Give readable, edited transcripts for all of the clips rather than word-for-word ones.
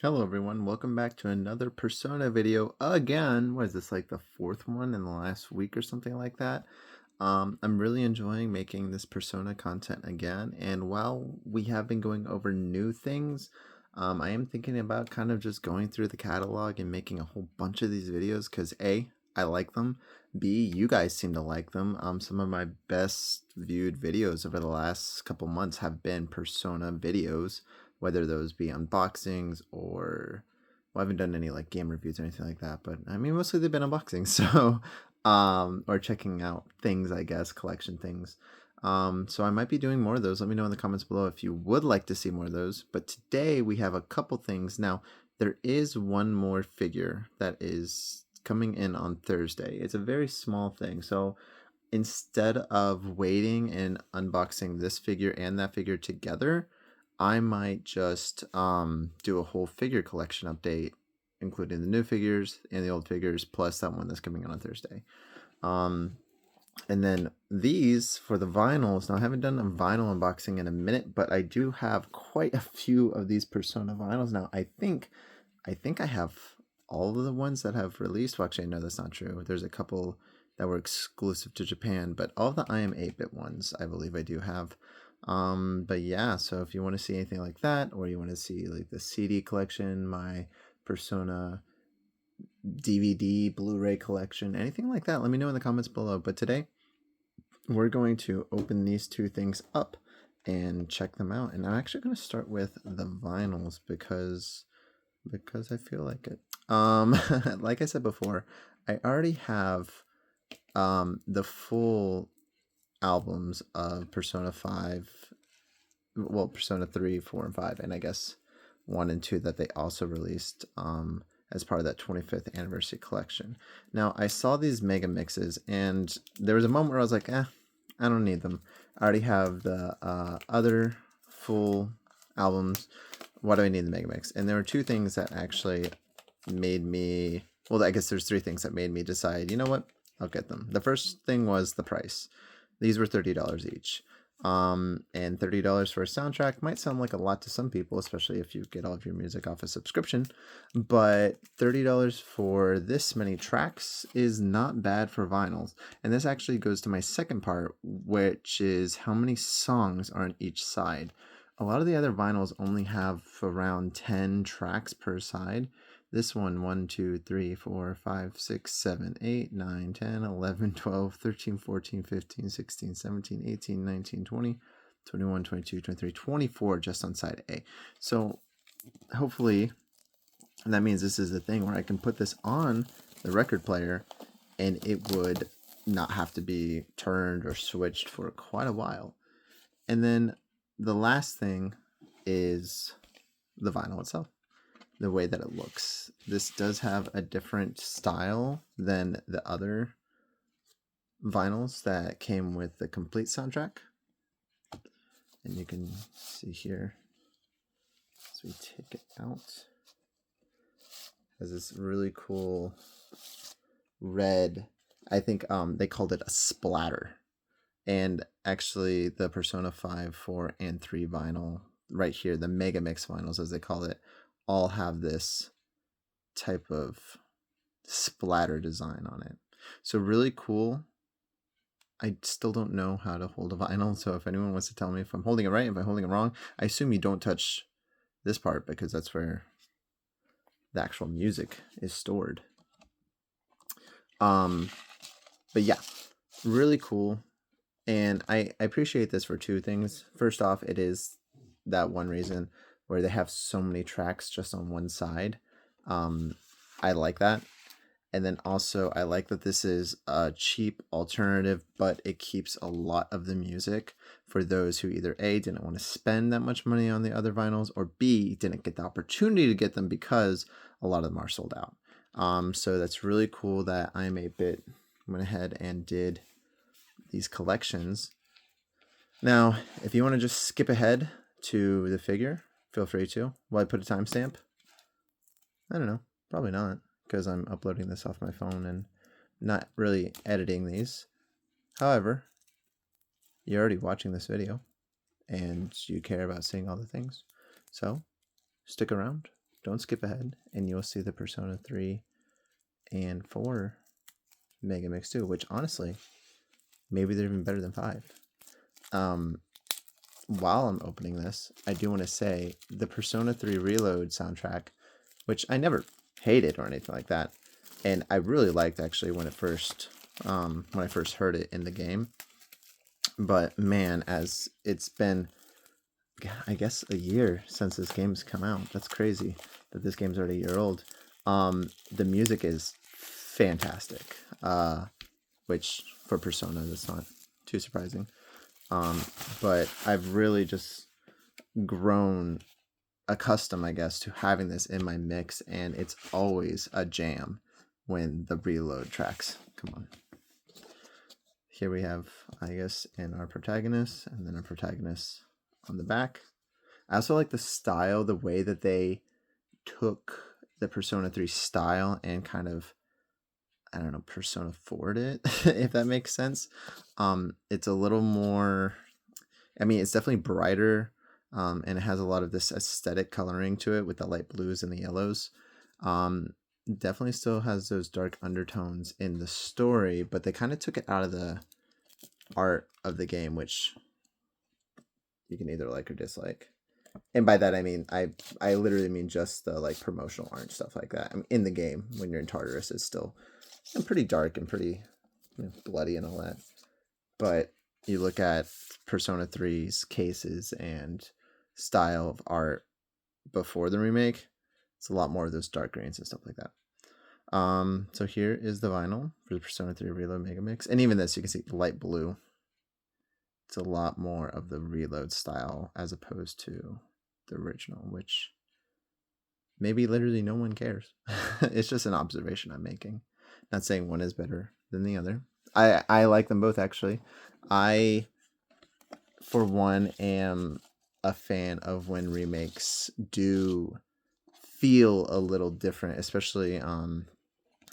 Hello everyone, welcome back to another Persona video again. What is this, like the fourth one in the last week or something like that? I'm really enjoying making this Persona content again, and while we have been going over new things, I am thinking about kind of just going through the catalog and making a whole bunch of these videos because A, I like them, B, you guys seem to like them. Some of my best viewed videos over the last couple months have been Persona videos, whether those be unboxings or well, I haven't done any like game reviews or anything like that, but I mean mostly they've been unboxings. So or checking out things, I guess, collection things. So I might be doing more of those. Let me know in the comments below if you would like to see more of those. But today we have a couple things. Now, there is one more figure that is coming in on Thursday. It's a very small thing. So instead of waiting and unboxing this figure and that figure together, I might just do a whole figure collection update, including the new figures and the old figures, plus that one that's coming in on Thursday. Um, and then these for the vinyls. Now, I haven't done a vinyl unboxing in a minute, but I do have quite a few of these Persona vinyls now. I think I have all of the ones that have released. Well, actually, no, that's not true. There's a couple that were exclusive to Japan, but all the I Am 8-bit ones, I believe I do have. But yeah, so if you want to see anything like that, or you want to see like the CD collection, my Persona DVD, Blu-ray collection, anything like that, let me know in the comments below. But today, we're going to open these two things up and check them out. And I'm actually going to start with the vinyls because I feel like it. Like I said before, I already have the full albums of Persona 5, well, Persona 3, 4, and 5, and I guess 1 and 2 that they also released as part of that 25th anniversary collection. Now, I saw these mega mixes, and there was a moment where I was like, I don't need them. I already have the other full albums. Why do I need the mega mix? And there were two things that actually made me, well, I guess there's three things that made me decide, you know what, I'll get them. The first thing was the price. These were $30 each. And $30 for a soundtrack might sound like a lot to some people, especially if you get all of your music off a subscription, but $30 for this many tracks is not bad for vinyls. And this actually goes to my second part, which is how many songs are on each side. A lot of the other vinyls only have around 10 tracks per side. This one, 1, 2, 3, 4, 5, 6, 7, 8, 9, 10, 11, 12, 13, 14, 15, 16, 17, 18, 19, 20, 21, 22, 23, 24 just on side A. So hopefully, and that means this is the thing where I can put this on the record player and it would not have to be turned or switched for quite a while. And then the last thing is the vinyl itself, the way that it looks. This does have a different style than the other vinyls that came with the complete soundtrack. And you can see here, as we take it out, has this really cool red, I think they called it a splatter. And actually the Persona 5, 4, and 3 vinyl right here, the Mega Mix vinyls as they call it, all have this type of splatter design on it. So really cool. I still don't know how to hold a vinyl, so if anyone wants to tell me if I'm holding it right, if I'm holding it wrong, I assume you don't touch this part because that's where the actual music is stored. But yeah, really cool. And I appreciate this for two things. First off, it is that one reason where they have so many tracks just on one side. I like that. And then also, I like that this is a cheap alternative, but it keeps a lot of the music for those who either A, didn't want to spend that much money on the other vinyls, or B, didn't get the opportunity to get them because a lot of them are sold out. So that's really cool that I'm 8-bit went ahead and did these collections. Now, if you want to just skip ahead to the figure, feel free to. Will I put a timestamp? I don't know. Probably not, because I'm uploading this off my phone and not really editing these. However, you're already watching this video and you care about seeing all the things. So stick around don't skip ahead, and you'll see the Persona 3 and 4 Megamix too, which honestly, maybe they're even better than 5. While I'm opening this, I do want to say the Persona 3 Reload soundtrack, which I never hated or anything like that, and I really liked actually when I first heard it in the game. But man, as it's been, I guess, a year since this game's come out. That's crazy that this game's already a year old. The music is fantastic, which for Persona, that's not too surprising. But I've really just grown accustomed, I guess, to having this in my mix, and it's always a jam when the Reload tracks come on. Here we have, I guess, in our protagonist, and then our protagonist on the back. I also like the style, the way that they took the Persona 3 style and kind of, I don't know, Persona 4'd it, if that makes sense. It's a little more, I mean, it's definitely brighter, and it has a lot of this aesthetic coloring to it with the light blues and the yellows. Definitely still has those dark undertones in the story, but they kind of took it out of the art of the game, which you can either like or dislike. And by that I mean I literally mean just the like promotional art and stuff like that. I mean, in the game when you're in Tartarus, it's still pretty dark and pretty bloody and all that. But you look at Persona 3's cases and style of art before the remake, it's a lot more of those dark greens and stuff like that. So here is the vinyl for the Persona 3 Reload Megamix. And even this, you can see the light blue. It's a lot more of the Reload style as opposed to the original, which maybe literally no one cares. It's just an observation I'm making. Not saying one is better than the other. I like them both, actually. I, for one, am a fan of when remakes do feel a little different, especially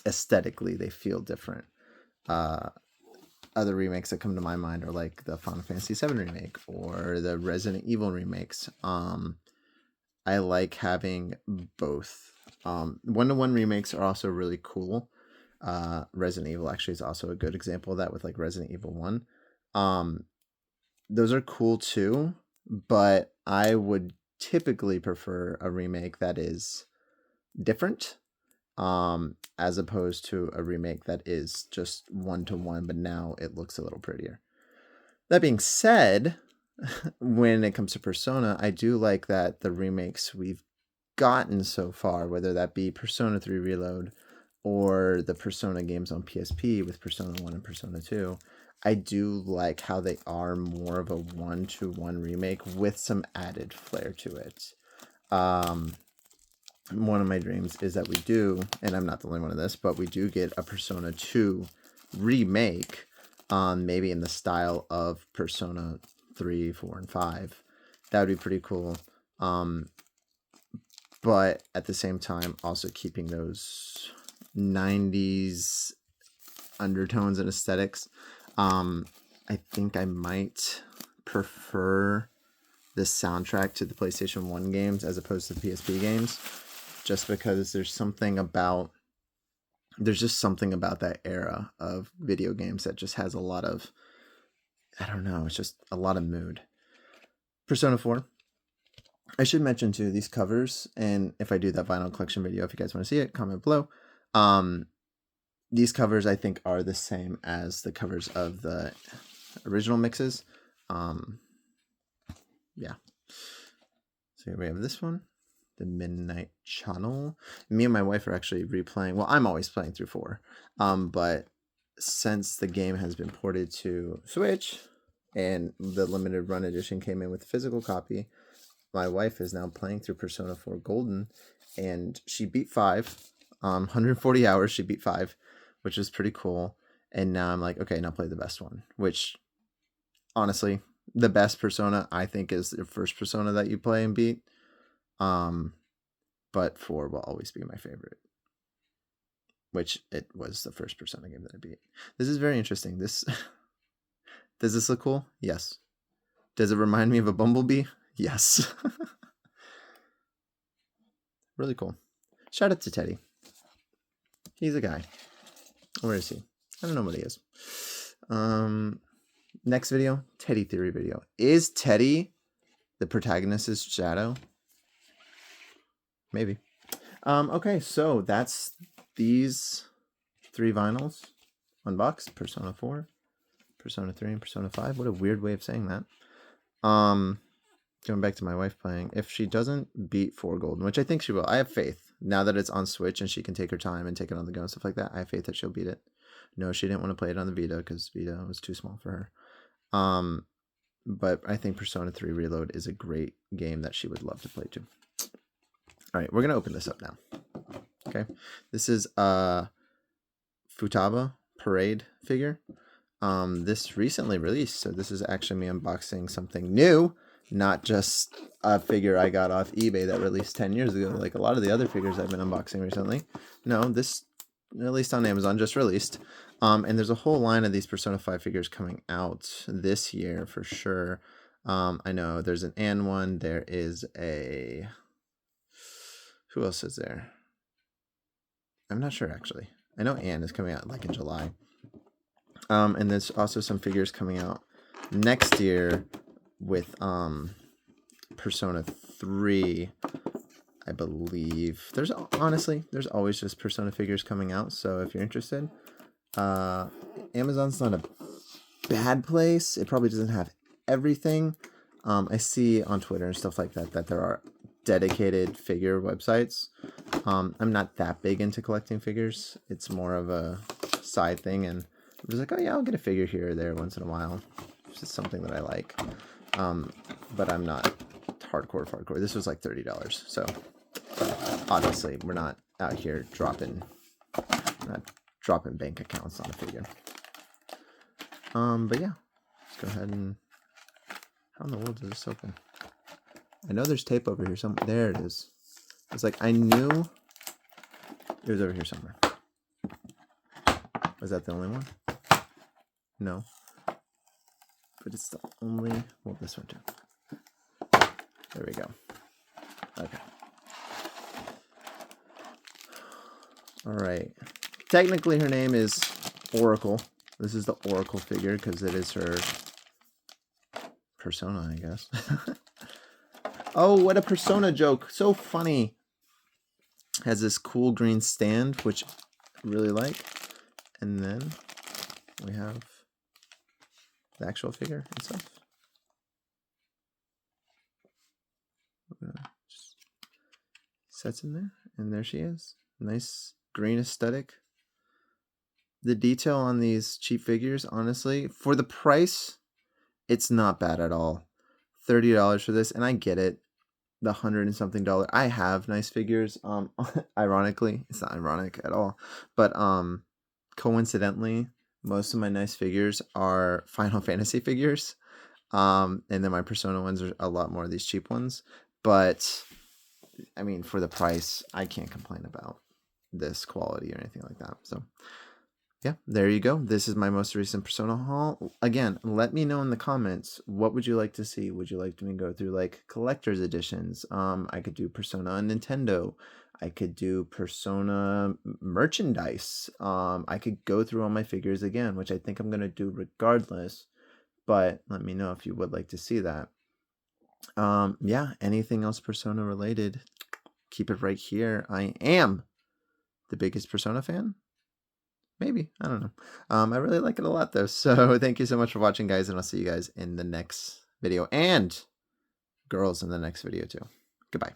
aesthetically they feel different. Other remakes that come to my mind are like the Final Fantasy VII remake or the Resident Evil remakes. I like having both. One-to-one remakes are also really cool. Resident Evil actually is also a good example of that with like Resident Evil 1. Those are cool too, but I would typically prefer a remake that is different, as opposed to a remake that is just one-to-one, but now it looks a little prettier. That being said, when it comes to Persona, I do like that the remakes we've gotten so far, whether that be Persona 3 Reload or the Persona games on PSP with Persona 1 and Persona 2, I do like how they are more of a one-to-one remake with some added flair to it. One of my dreams is that we do, and I'm not the only one of this, but we do get a Persona 2 remake, maybe in the style of Persona 3, 4, and 5. That would be pretty cool. But at the same time, also keeping those 90s undertones and aesthetics. I think I might prefer the soundtrack to the PlayStation 1 games as opposed to the PSP games, just because there's just something about that era of video games that just has a lot of, I don't know, it's just a lot of mood. Persona 4. I should mention too, these covers, and if I do that vinyl collection video, if you guys want to see it, comment below. These covers I think are the same as the covers of the original mixes. Yeah. So here we have this one, the Midnight Channel. Me and my wife are actually replaying. Well, I'm always playing through 4, but since the game has been ported to Switch and the limited run edition came in with the physical copy, my wife is now playing through Persona 4 Golden, and she beat 5. 140 hours, she beat 5, which is pretty cool. And now I'm like, okay, now play the best one, which honestly, the best Persona I think is the first Persona that you play and beat. But 4 will always be my favorite, which it was the first Persona game that I beat. This is very interesting. Does this look cool? Yes. Does it remind me of a Bumblebee? Yes. Really cool. Shout out to Teddy. He's a guy. Where is he? I don't know what he is. Next video, Teddy theory video. Is Teddy the protagonist's shadow? Maybe. Okay, so that's these 3 vinyls unboxed. Persona 4, Persona 3, and Persona 5. What a weird way of saying that. Going back to my wife playing. If she doesn't beat 4 Golden, which I think she will. I have faith. Now that it's on Switch and she can take her time and take it on the go and stuff like that, I have faith that she'll beat it. No, she didn't want to play it on the Vita because Vita was too small for her. But I think Persona 3 Reload is a great game that she would love to play too. All right, we're going to open this up now. Okay. This is a Futaba Parade figure. This recently released, so this is actually me unboxing something new, not just a figure I got off eBay that released 10 years ago, like a lot of the other figures I've been unboxing recently. No, this released on Amazon, just released. And there's a whole line of these Persona 5 figures coming out this year for sure. I know there's an Anne one. There is a... Who else is there? I'm not sure, actually. I know Anne is coming out like in July. And there's also some figures coming out next year with Persona 3, I believe. There's always just Persona figures coming out. So if you're interested, Amazon's not a bad place. It probably doesn't have everything. I see on Twitter and stuff like that that there are dedicated figure websites. I'm not that big into collecting figures. It's more of a side thing, and I'm just like, oh yeah, I'll get a figure here or there once in a while. It's just something that I like. But I'm not hardcore. This was like $30, so obviously we're not out here dropping bank accounts on a figure. But yeah, let's go ahead and... How in the world does this open? I know there's tape over here somewhere. There it is. It's like I knew it was over here somewhere. Was that the only one? No. But it's the only... Well, this one too. There we go. Okay. Alright. Technically her name is Oracle. This is the Oracle figure because it is her persona, I guess. Oh, what a Persona joke. So funny. Has this cool green stand, which I really like. And then we have the actual figure itself. Just sets in there, and there she is. Nice green aesthetic. The detail on these cheap figures, honestly, for the price, it's not bad at all. $30 for this, and I get it. The $100 and something. I have nice figures. Ironically, it's not ironic at all, but coincidentally, most of my nice figures are Final Fantasy figures. And then my Persona ones are a lot more of these cheap ones. But I mean, for the price, I can't complain about this quality or anything like that. So yeah, there you go. This is my most recent Persona haul. Again, let me know in the comments, what would you like to see? Would you like me to go through like collector's editions? I could do Persona on Nintendo. I could do Persona merchandise. I could go through all my figures again, which I think I'm going to do regardless. But let me know if you would like to see that. Yeah, anything else Persona related, keep it right here. I am the biggest Persona fan. Maybe. I don't know. I really like it a lot, though. So thank you so much for watching, guys. And I'll see you guys in the next video. And girls in the next video, too. Goodbye.